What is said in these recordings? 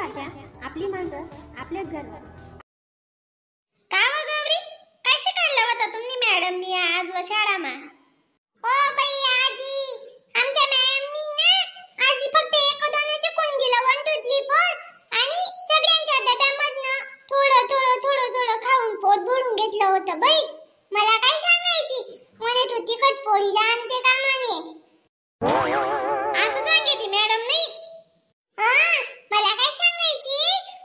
भाषा, आपली माणसं, आपलेच घर। का व गौरी, काय शिकायला होता तुम्ही मॅडमनी आज व शाळामा? ओ बाई आजी, आमच्या मॅडमनी ना आजी फक्त एक दोन शिकून दिलं 1 2 3 4 आणि सगळ्यांच्या डब्यामधनं थोडं खाऊन पोट भरून घेतलं होतं बाई। मला काय सांगायची, म्हणे तू तिखट पोळी जाणते का म्हणे, असं सांगितली मॅडम नाही? मला काय सांगायची,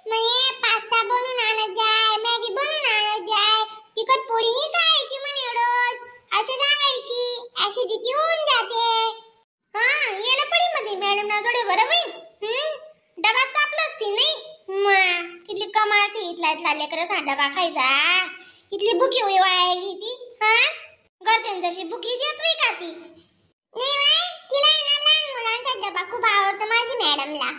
म्हणे पास्ता बनवून आणत जाय, मॅगी बनवून आणत जाय, तिखट पोळी ही खायची म्हणे रोज, असे सांगायची, ऍसिडिटी होऊन जाते। येणं पडी मध्ये मॅडम ना थोडे बरं बाई। डबा चापलाच ती नाही, किती कमाची इथला लेकरचा डबा खायचा, इथली बुकी होई वाया घेती। घरच्यान जशी बुकी जेच वे खाती नाही बाई, तिला ना लहान मुलांचा डबा खूप आवडतो माझी मॅडमला।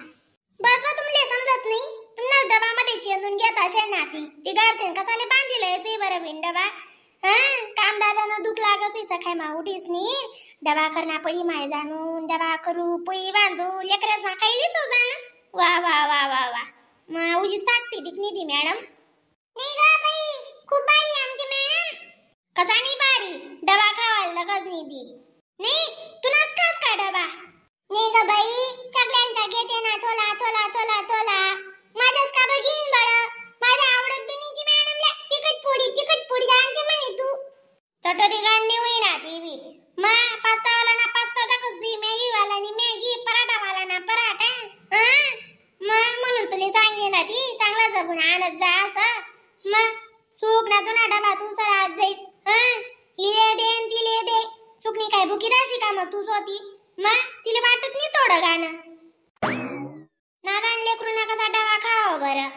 बस तुमले समजत नाही, तुम्हाला डबा मध्ये चेंदून घेत असेल ना ती घरच्यान कसाले बांधिलंय सोय बरं बिन डबा। काम दादानं दुख लागत सकाळी मा उठीस नी डबा करना पडी माय जाणून डबा करू पोई बांधू लेकरच ना खाईलीच हो जाणं। वा वा वा वा वा, मग उजी साकटी दिखनी ती मॅडम नाही गा बाई, खूप बारी आमची मॅडम। कसा नाही बारी, डबा खावायला लगच नाही दी नाही, तुलाच खास का डबा नाही ग बाई, सगळ्यांचा घेते ना थोला माझ्याच का बघीन बळ, माझ्या आवडत बिनीची मॅडमला तिखट पोळी आणते म्हणे तू चटोरी गांडी होईना ती बी। मग पास्ता वाला ना पास्ता दाखवती, मॅगी वाला नी मॅगी, पराठा वाला ना पराठा। मग म्हणून तुला सांगे ना ती चांगला जपून आणत जा असं। मग सूप ना तुला डबा तू सरात जाईस, इले दे तिले दे, सुकणी काय भुकी राशी का मग तूच होती। मग तिला वाटत नाही थोडं गाणं, नादान लेकरू ना कसा डबा खाओ बरं।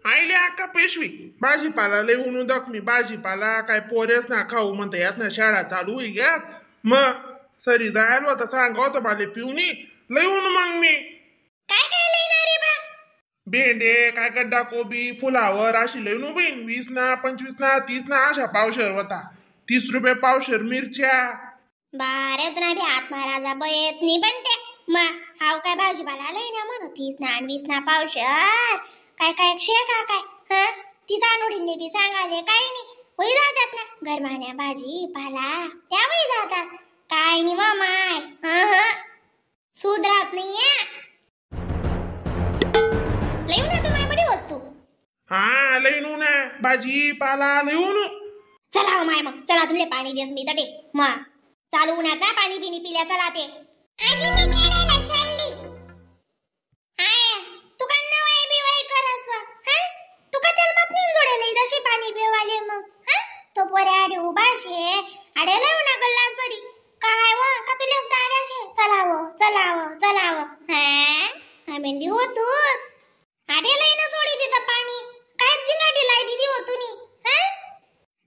आईले अक्का पेशवी भाजीपाला लय ऊन दखमी, भाजीपाला काय पोरेस ना खाऊ म्हणता यात ना शाळा चालू होई घ्या। मग सरी जायला होता सांगा होतं मला पिऊनी लय ऊन, मग मी काय लय ना रे बा, भेंडे काय गड्डा कोबी फुलावर अशी लय नु बहीण 20 ना 25 ना 30 ना अशा पावशेर होता, 30 रुपये पावशेर मिरच्या। बारे तुला बी हात महाराजा बयत नाही बनते। मग हाव काय भाजीपाला लय ना म्हणू 30 ना 20 ना पावशेर, काय शे काय ती जानोडीने बी सांगाले काय नाही होई जातात ना घरमान्या भाजी पाला त्या होई जातात, काय नाही व माय सुधरात नाहीये लय ना तुम्हाला बडी वस्तू। लय नु ना भाजी पाला लय ऊन। चला माय मग चला तुले पाणी देस मी तटे, मग चालू उन्हात ना पाणी पिणी पिल्या चला ते। आजी मी खेळायला चालली। तू का नवाई बिवाई करसवा, तू का तेल मत नाही जोडेले जशी पाणी पिवाले मग तो पोरे आडे उभा शे आडे लावू ना गल्लास बरी काय व का तुलेच दाऱ्या शे चलाव आम्ही बी होतो आडे लई ना सोडी तिथं पाणी काय जिंगाटी लाई दिदी होतो नी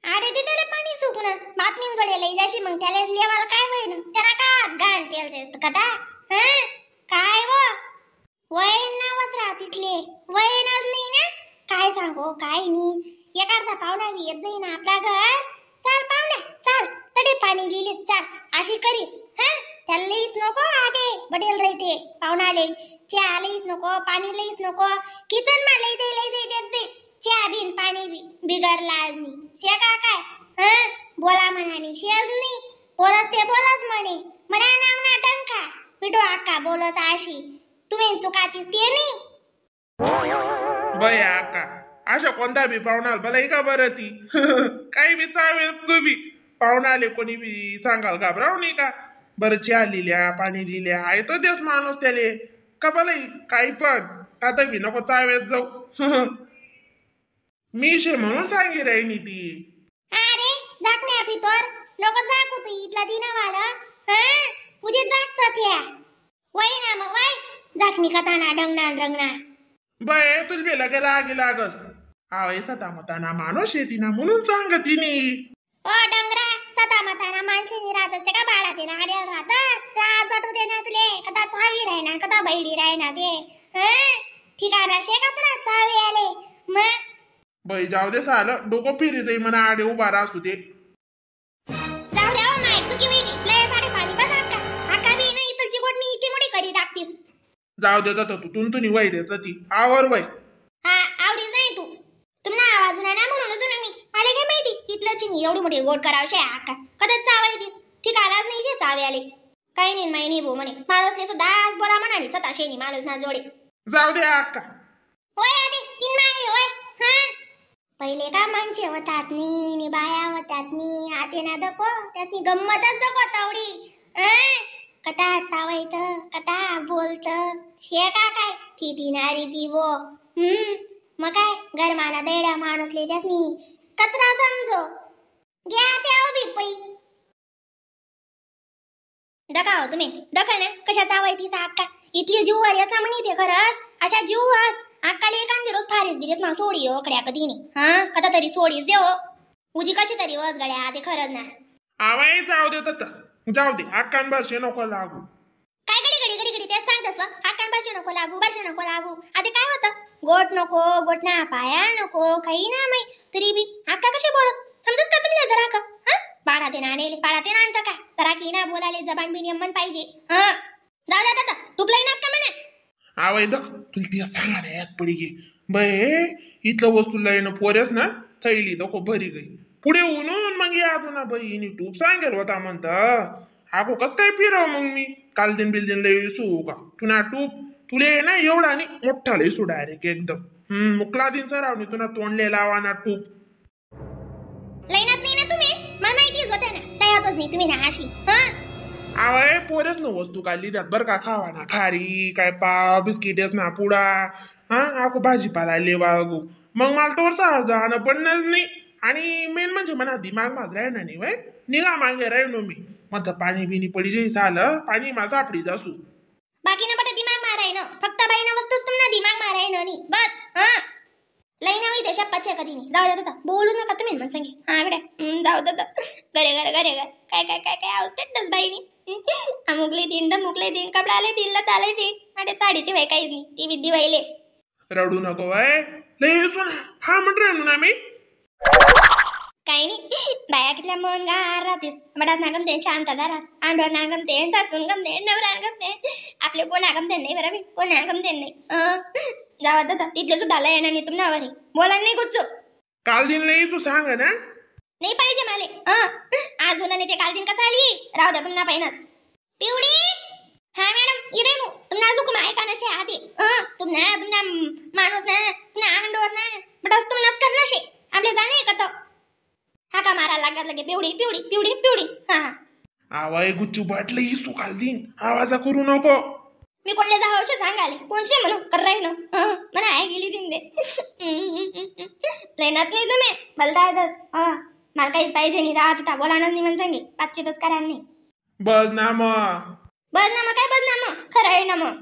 आडे तिथे रे पाणी सुकणं बातमी जोडेले जशी मग त्याला लेवाल काय होईन त्याला का गाण तेलचे कदा काय व वैन नावच राहत तिथले वैनच नाही ना, काय सांगो काय नाही, एखादा पाहुणा बी येत जाई ना आपला घर, चाल पाहुण्या चाल तडे पाणी लिहिलीस चाल अशी करीस, त्याला लईच नको आटे बडेल राहते पाहुणाले, चहा लईच नको पाणी लईच नको, किचन मा लई दे देत दे चहा बिन पाणी बी बिगरला आज नाही शे का काय बोला म्हणानी शेज नाही बोलस म्हणे म्हणा नाव ना टंका पिठो अक्का बोलत अशी तुम्ही चुकातीस ते नाही बया अक्का अशा कोणता बी पाहुणाल भलाई का बरं ती काही बी चावेस तू बी पाहुणाले कोणी बी सांगाल घाबराव नाही का बरं चहा लिहिल्या पाणी लिहिल्या आहे तो देस माणूस त्याले का भलाई काही पण आता बी नको चावेस जाऊ मी शे म्हणून सांगी राहिनी ती। अरे जाकण्या पितर लोक जाकू तू इथला दिना वाला तुझे जाकतात या वय ना मग वय जाकणी कथाना रंगना बय तुझे लगे लागस आवय सतामताना माणूस येती ना म्हणून सांग तिने ओ डंगरा सतामताना माणसानी राहत असते का बाळा ते ना आड्याला राहतात लाज वाटू दे ना तुले कदा चावी राहिना कदा बैडी राहिना ते ठिकाणा शे का तुला चावी आले मग बाई जाऊ दे सालं डोकं फिरी जाई म्हणा आडे उभा राहू दे जाऊ द्या माय चुकी वेगळी लय साडे पाणी बस आका बी नाही इथलची गोडणी इथे मोठी करी टाकतीस जाऊ देत तू तुंतुनी वय देत ती आवर वय. हा आवडीच नाही तू तुम्हाला आवाज नाही ना म्हणूनच ना मी मला काय माहिती इथलं चिनी एवढी मोठी गोड करावशे आका कदाच चावाय दिस ठीक आलाच नाही जे चावे आले काही नाही माहिती भो म्हणे माणूसने सुद्धा आज बोला म्हणाली सताशेनी माणूस ना जोडे जाऊ दे अक्का. होय आधी तीन मागे होय हा पहिले का म्हणजे होतात नी बाया होतात नी आते ना दको त्यातनी गंमतच दको तावडी कथा चावायत कथा बोलत शे का काय ती नारी ती वो मग काय गरमाना दैडा माणूसले त्यातनी कचरा समजो घ्या त्या बी पै दका हो तुम्ही दका ना कशा चावायतीचा अक्का इथली जीववारी असला म्हणे ते खरंच अशा जीव वास अक्काले एखादी रोज फारीस बिरीस मा सोडी हो कड्या कधीने हा कथा तरी सोडीच देव उजी कशी तरी वस गड्या ते खरंच ना आवाई जाऊ दे तर जाऊ दे अक्कान बरशे नको लागू. काय घडी तेच सांगतस अक्कान बारशे नको लागू आता काय होतं गोट नको गोट ना पाया नको काही ना माई तरी बी अक्का कशी बोलस समजस का तुम्ही जरा का हा बाळा ते नाणेले बाळा ते नाणतं का जरा की ना बोलाले जबान बी नियमन पाहिजे हा जाऊ द्या आता तुपलाई नात का म्हणा. आवाई दख तुला ते सांगा ना यात पडी गे बे इथलं वस्तूला येणं पोरेस ना थैली दखो भरी गई पुढे उनून मग या ना बहिणी टूप सांगेल होता म्हणत आगो कस काय फिरव मग मी कालदिन बिलदिन लय सू का तुना टूप तुले ना एवढा आणि मोठा लय सू डायरेक्ट एकदम मुकला दिन सरावणी तुना तोंडले लावा ना टूप लैनात नाही ना तुम्ही मला माहितीच होत्या ना तयातच नाही तुम्ही ना अशी हा आवाय पोरेस ना वस्तू काढली त्यात बर का खावा ना खारी काय पाव बिस्किटेस ना पुडा हा आको भाजीपाला लेवा गो मग मला तोरचा जाणं पडणंच नाही आणि मेन म्हणजे म्हणा दिमाग माझ राहणार नाही वय निघा मागे राहिनो मी मग पाणी बिनी पडी जे झालं पाणी माझा सापडी जासू बाकी ना बट दिमाग माराय ना फक्त बाई ना वस्तूच तुमना दिमाग माराय ना नी बस हा लई नवी देशा पच्च्या कधी नाही जाऊ देता बोलूच नका तुम्ही म्हण सांगे हा गड्या जाऊ देता घरे काय काय काय काय आवतेच बाईनी अमुकले तीन डमुकले तीन कपडाले तीन लताले तीन आणि साडीची वय काहीच नाही ती विद्धी व्हायले रडू नको वय लय सुना हा म्हण राहिलो ना मी काही नाही बाया कितल्या मन गार राहतेस बडाच नागम ते शांत दारात अंडोर नागम ते सासून गमते नवरा गमते आपले कोण गमते नाही बरं कोण गमते नाही जावा दादा तिथले सुद्धा लय ना तुम नावारी बोला नाही गुच्चू काल दिन लई तू सांग ना नाही पाहिजे माले अजून आणि ते काल दिन कसं आली राहू द्या तुमना पाहिनच पिवडी हा मॅडम इरेनू तुमना अजून ऐका नसे आधी तुमना माणूस ना तुमना अंडोर ना बडाच तुमनाच करणार शे आपले जाणे का तो हा का मारा लागत लगे पिवडी हा आवाय गुच्चू बाटलं इसू काल दिन आवाजा करू नको मी कोणले जावशे सांगाले कोणशे म्हणू कर राही ना मला आहे गेली दिन दे लैनात नाही तुम्ही बलदायतच मला काहीच पाहिजे नाही जावा तिथं बोलाणार नाही म्हणून सांगे पाचशेतच करा नाही बस ना मग बदनामा काय बदनामा खरं आहे ना मग